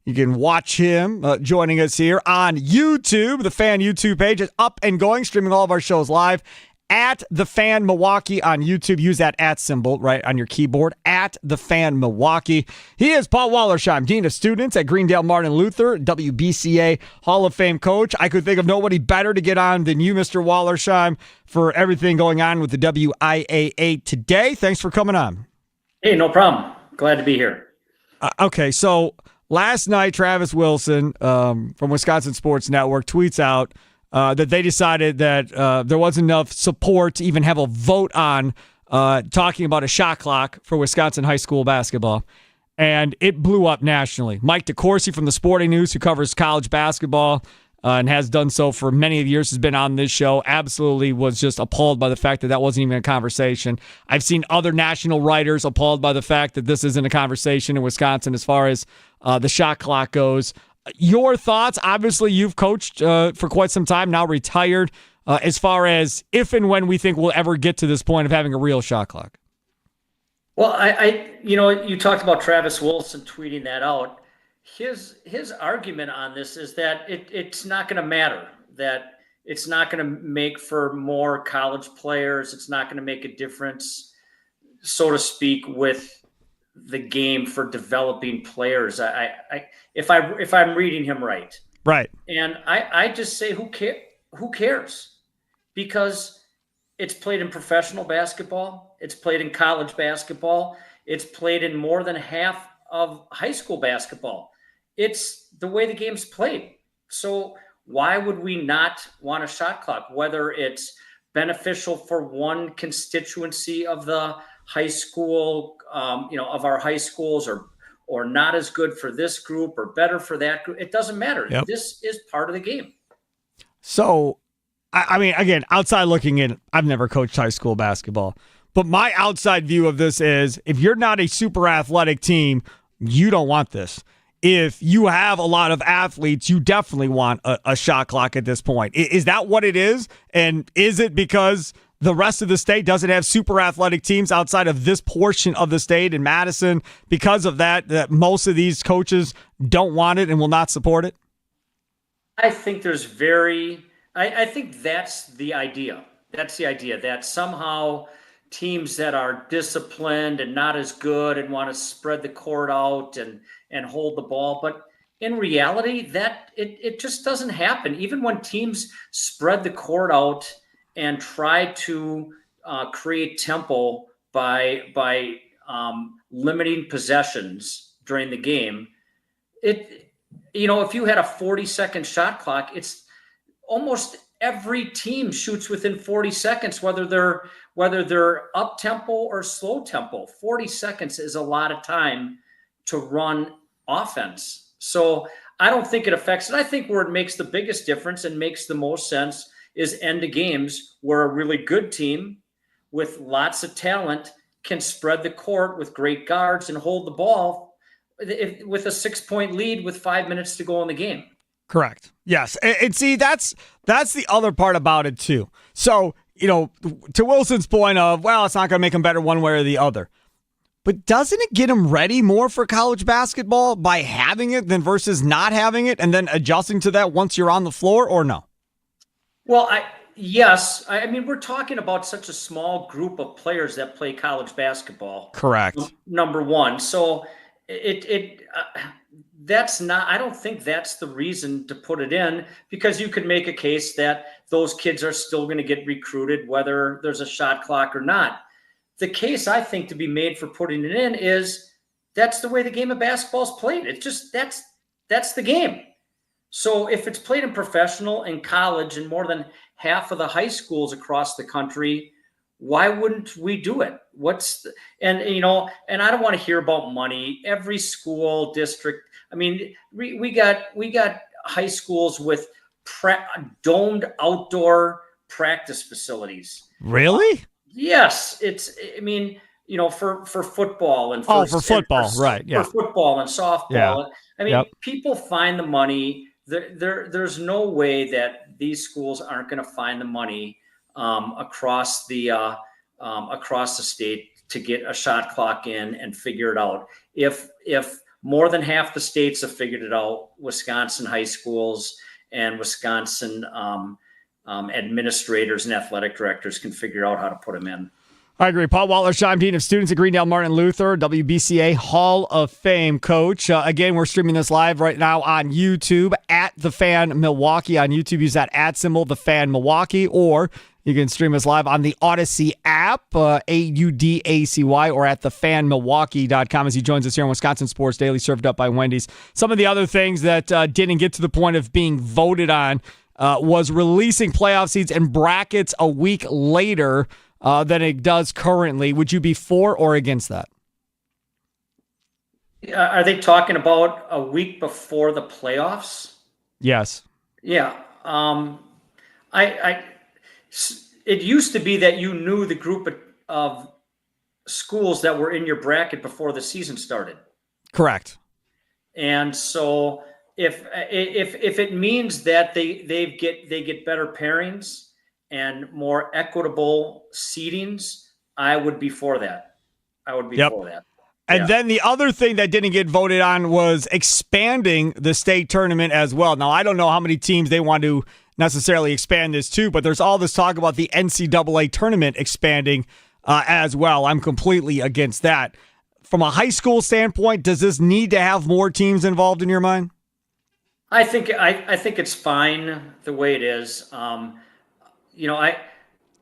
you can watch him joining us here on YouTube. The Fan YouTube page is up and going, streaming all of our shows live at The Fan Milwaukee on YouTube. Use that @ symbol right on your keyboard, at The Fan Milwaukee. He is Paul Wollersheim, Dean of Students at Greendale Martin Luther, WBCA Hall of Fame coach. I could think of nobody better to get on than you, Mr. Wollersheim, for everything going on with the WIAA today. Thanks for coming on. Hey, no problem. Glad to be here. Okay, so last night, Travis Wilson from Wisconsin Sports Network tweets out that they decided that there wasn't enough support to even have a vote on talking about a shot clock for Wisconsin high school basketball. And it blew up nationally. Mike DeCourcy from the Sporting News, who covers college basketball and has done so for many years, has been on this show, absolutely was just appalled by the fact that wasn't even a conversation. I've seen other national writers appalled by the fact that this isn't a conversation in Wisconsin as far as the shot clock goes. Your thoughts? Obviously, you've coached for quite some time, now retired, as far as if and when we think we'll ever get to this point of having a real shot clock. Well, you talked about Travis Wilson tweeting that out. His argument on this is that it's not going to matter, that it's not going to make for more college players. It's not going to make a difference, so to speak, with the game for developing players. If I'm reading him right. Right. And I just say, who cares? Because it's played in professional basketball. It's played in college basketball. It's played in more than half of high school basketball. It's the way the game's played. So why would we not want a shot clock, whether it's beneficial for one constituency of the high school, of our high schools, or not as good for this group or better for that group? It doesn't matter. Yep. This is part of the game. So, I mean, again, outside looking in, I've never coached high school basketball. But my outside view of this is if you're not a super athletic team, you don't want this. If you have a lot of athletes, you definitely want a shot clock at this point. Is that what it is? And is it because the rest of the state doesn't have super athletic teams outside of this portion of the state in Madison? Because of that most of these coaches don't want it and will not support it? I think I think that's the idea. That's the idea, that somehow teams that are disciplined and not as good and want to spread the court out and hold the ball. But in reality, that it just doesn't happen. Even when teams spread the court out and try to create tempo by limiting possessions during the game, if you had a 40-second shot clock, it's almost every team shoots within 40 seconds, whether they're up tempo or slow tempo. 40 seconds is a lot of time to run offense. So I don't think it affects it. I think where it makes the biggest difference and makes the most sense is end of games where a really good team with lots of talent can spread the court with great guards and hold the ball with a 6-point lead with 5 minutes to go in the game. Correct. Yes. And see, that's the other part about it too. So, to Wilson's point of, well, it's not going to make him better one way or the other. But doesn't it get him ready more for college basketball by having it than versus not having it and then adjusting to that once you're on the floor, or no? Well, yes. I mean, we're talking about such a small group of players that play college basketball. Correct. Number one. So that's not, I don't think that's the reason to put it in, because you could make a case that those kids are still going to get recruited, whether there's a shot clock or not. The case I think to be made for putting it in is that's the way the game of basketball is played. It's just, that's the game. So if it's played in professional and college and more than half of the high schools across the country, why wouldn't we do it? And I don't want to hear about money. Every school district, I mean, we got high schools with domed outdoor practice facilities. Really? Yes. For football and for football, right? Yeah. For football and softball. Yeah. I mean, people find the money. There's no way that these schools aren't going to find the money across the state to get a shot clock in and figure it out. If more than half the states have figured it out, Wisconsin high schools and Wisconsin administrators and athletic directors can figure out how to put them in. I agree. Paul Wollersheim, Dean of Students at Greendale Martin Luther, WBCA Hall of Fame coach. Again, we're streaming this live right now on YouTube at The Fan Milwaukee. On YouTube, use that @ The Fan Milwaukee, or you can stream us live on the Odyssey app, AUDACY, or at thefanmilwaukee.com as he joins us here on Wisconsin Sports Daily, served up by Wendy's. Some of the other things that didn't get to the point of being voted on was releasing playoff seeds and brackets a week later than it does currently. Would you be for or against that? Are they talking about a week before the playoffs? Yes. Yeah. It used to be that you knew the group of schools that were in your bracket before the season started. Correct. And so if it means that they get better pairings and more equitable seedings, I would be for that. I would be for that. And then the other thing that didn't get voted on was expanding the state tournament as well. Now, I don't know how many teams they want to necessarily expand this to, but there's all this talk about the NCAA tournament expanding as well. I'm completely against that. From a high school standpoint, does this need to have more teams involved in your mind? I think it's fine the way it is.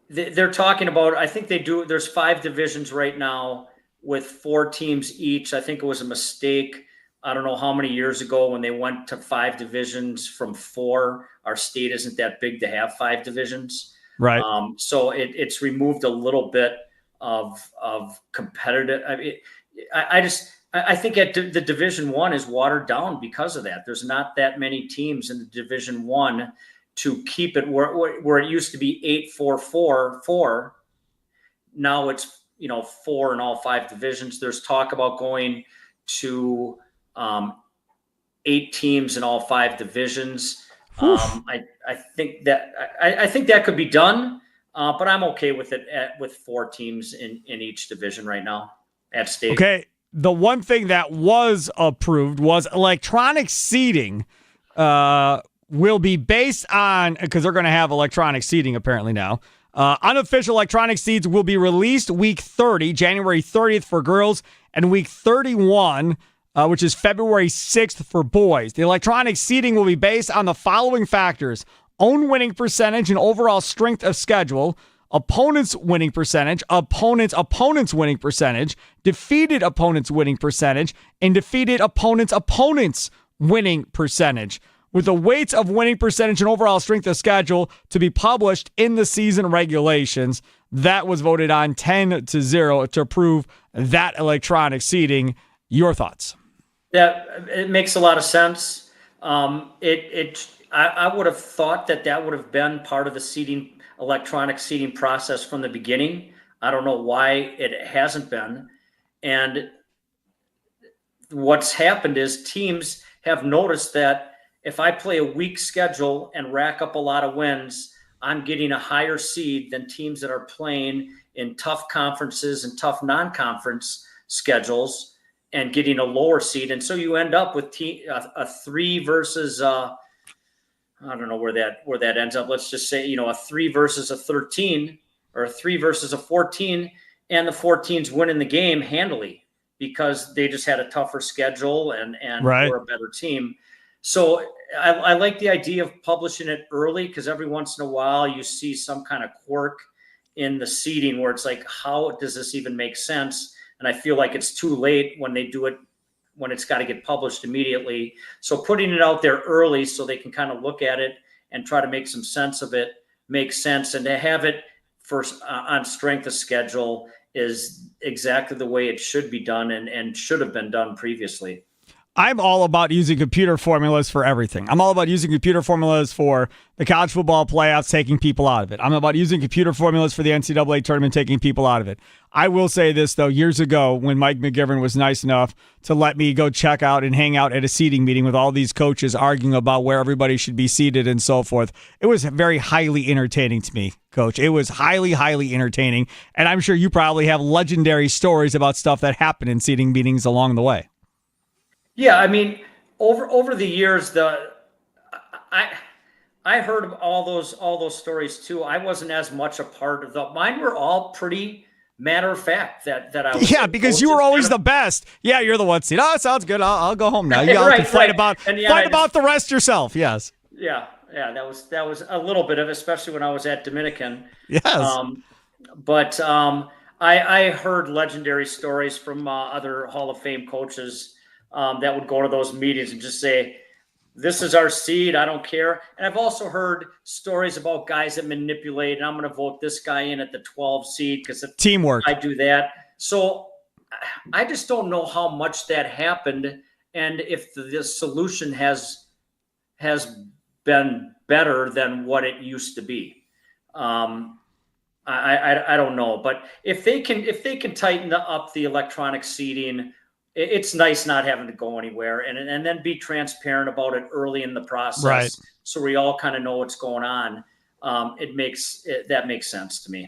They're talking about, I think they do, there's 5 divisions right now with 4 teams each. I think it was a mistake. I don't know how many years ago when they went to 5 divisions from 4. Our state isn't that big to have 5 divisions. Right. So it's removed a little bit of competitive. I think the Division 1 is watered down because of that. There's not that many teams in the Division 1 to keep it where it used to be 8-4-4-4. Now it's 4 in all 5 divisions. There's talk about going to 8 teams in all 5 divisions. I think that could be done, but I'm okay with it with 4 teams in each division right now at state. Okay. The one thing that was approved was electronic seating will be based on, because they're going to have electronic seating apparently now. Unofficial electronic seeds will be released week 30, January 30th for girls, and week 31, which is February 6th for boys. The electronic seating will be based on the following factors: own winning percentage and overall strength of schedule, opponent's winning percentage, opponent's winning percentage, defeated opponent's winning percentage, and defeated opponent's winning percentage, with the weights of winning percentage and overall strength of schedule to be published in the season regulations. That was voted on 10-0 to approve that electronic seating. Your thoughts? It makes a lot of sense. I would have thought that would have been part of the electronic seating process from the beginning. I don't know why it hasn't been. And what's happened is teams have noticed that if I play a weak schedule and rack up a lot of wins, I'm getting a higher seed than teams that are playing in tough conferences and tough non-conference schedules and getting a lower seed. And so you end up with a 3 versus I don't know where that ends up. Let's just say, a 3 versus a 13 or a 3 versus a 14, and the 14's winning the game handily because they just had a tougher schedule and right. were a better team. So I like the idea of publishing it early, because every once in a while you see some kind of quirk in the seeding where it's like, how does this even make sense? And I feel like it's too late when they do it, when it's got to get published immediately. So putting it out there early so they can kind of look at it and try to make some sense of it makes sense. And to have it first on strength of schedule is exactly the way it should be done and should have been done previously. I'm all about using computer formulas for everything. I'm all about using computer formulas for the college football playoffs, taking people out of it. I'm about using computer formulas for the NCAA tournament, taking people out of it. I will say this, though. Years ago, when Mike McGivern was nice enough to let me go check out and hang out at a seating meeting with all these coaches arguing about where everybody should be seated and so forth, it was very highly entertaining to me, Coach. It was highly, highly entertaining. And I'm sure you probably have legendary stories about stuff that happened in seating meetings along the way. Yeah, I mean, over the years, I heard of all those stories too. I wasn't as much a part of them. Mine were all pretty matter of fact that I was. Yeah, because you were always the best. Yeah, you're the one seed. Oh, sounds good. I'll go home now. You all can fight about the rest yourself. Yes. Yeah. That was a little bit of, especially when I was at Dominican. Yes. But I heard legendary stories from other Hall of Fame coaches that would go to those meetings and just say, "This is our seed. I don't care." And I've also heard stories about guys that manipulate, and I'm going to vote this guy in at the 12 seed because teamwork. I do that. So I just don't know how much that happened, and if the solution has been better than what it used to be. I don't know, but if they can tighten up the electronic seating, it's nice not having to go anywhere, and then be transparent about it early in the process, right? So we all kind of know what's going on. That makes sense to me.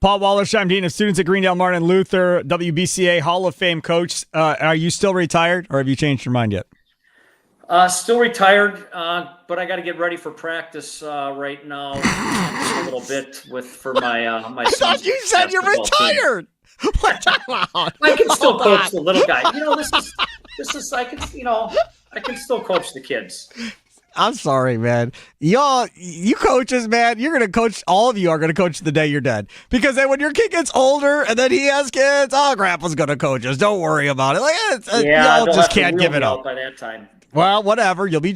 Paul Wollersheim, Dean of Students at Greendale Martin Luther, WBCA Hall of Fame coach. Are you still retired, or have you changed your mind yet? Still retired, but I got to get ready for practice right now a little bit for my my. I thought you said you're retired. I can still coach the little guy. This is I can still coach the kids. I'm sorry, man. Y'all, you coaches, man, you're going to coach, all of you are going to coach the day you're dead. Because then when your kid gets older and then he has kids, grandpa's going to coach us. Don't worry about it. Y'all just can't give it up. By that time. Well, whatever. You'll be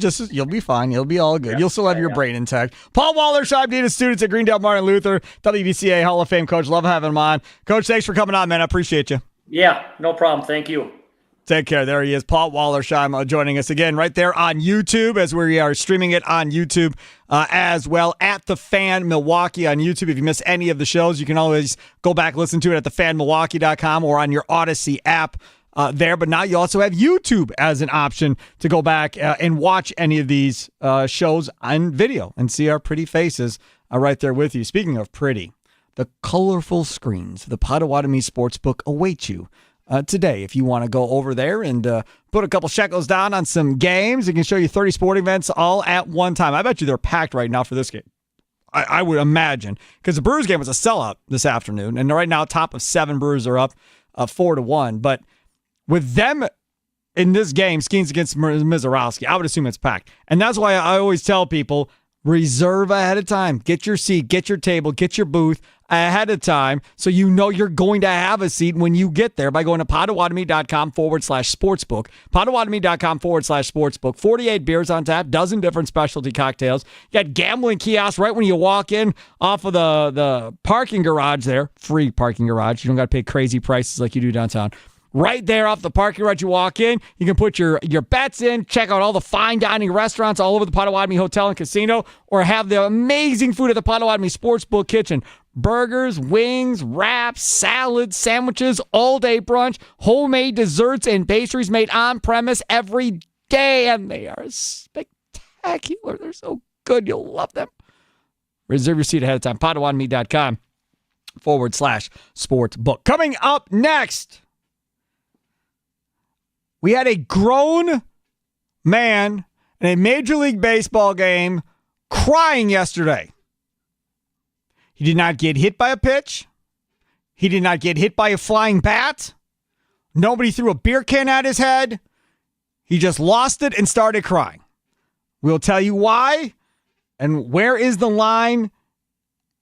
fine. You'll be all good. You'll still have your brain intact. Paul Wollersheim, Dean of Students at Greendale Martin Luther, WBCA Hall of Fame coach. Love having him on. Coach, thanks for coming on, man. I appreciate you. Yeah, no problem. Thank you. Take care. There he is, Paul Wollersheim, joining us again right there on YouTube, as we are streaming it on YouTube as well, at The Fan Milwaukee on YouTube. If you miss any of the shows, you can always go back and listen to it at thefanmilwaukee.com or on your Odyssey app there. But now you also have YouTube as an option to go back and watch any of these shows on video and see our pretty faces right there with you. Speaking of pretty, the colorful screens, the Potawatomi Sportsbook await you today. If you want to go over there and put a couple shekels down on some games, it can show you 30 sporting events all at one time. I bet you they're packed right now for this game. I would imagine, because the Brewers game was a sellout this afternoon, and right now top of 7 Brewers are up 4-1. But with them in this game, Skeens against Mizorowski, I would assume it's packed. And that's why I always tell people, reserve ahead of time. Get your seat, get your table, get your booth ahead of time so you know you're going to have a seat when you get there by going to Potawatomi.com/sportsbook. Potawatomi.com/sportsbook. 48 beers on tap, dozen different specialty cocktails. You got gambling kiosks right when you walk in off of the parking garage there. Free parking garage. You don't got to pay crazy prices like you do downtown. Right there off the parking lot, you walk in, you can put your bets in, check out all the fine dining restaurants all over the Potawatomi Hotel and Casino, or have the amazing food at the Potawatomi Sportsbook Kitchen. Burgers, wings, wraps, salads, sandwiches, all-day brunch, homemade desserts and pastries made on premise every day, and they are spectacular. They're so good. You'll love them. Reserve your seat ahead of time. Potawatomi.com/sportsbook. Coming up next, we had a grown man in a Major League Baseball game crying yesterday. He did not get hit by a pitch. He did not get hit by a flying bat. Nobody threw a beer can at his head. He just lost it and started crying. We'll tell you why and where is the line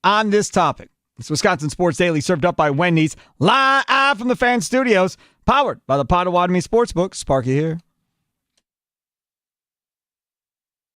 on this topic. It's Wisconsin Sports Daily, served up by Wendy's, live from the Fan Studios, powered by the Potawatomi Sportsbook. Sparky here.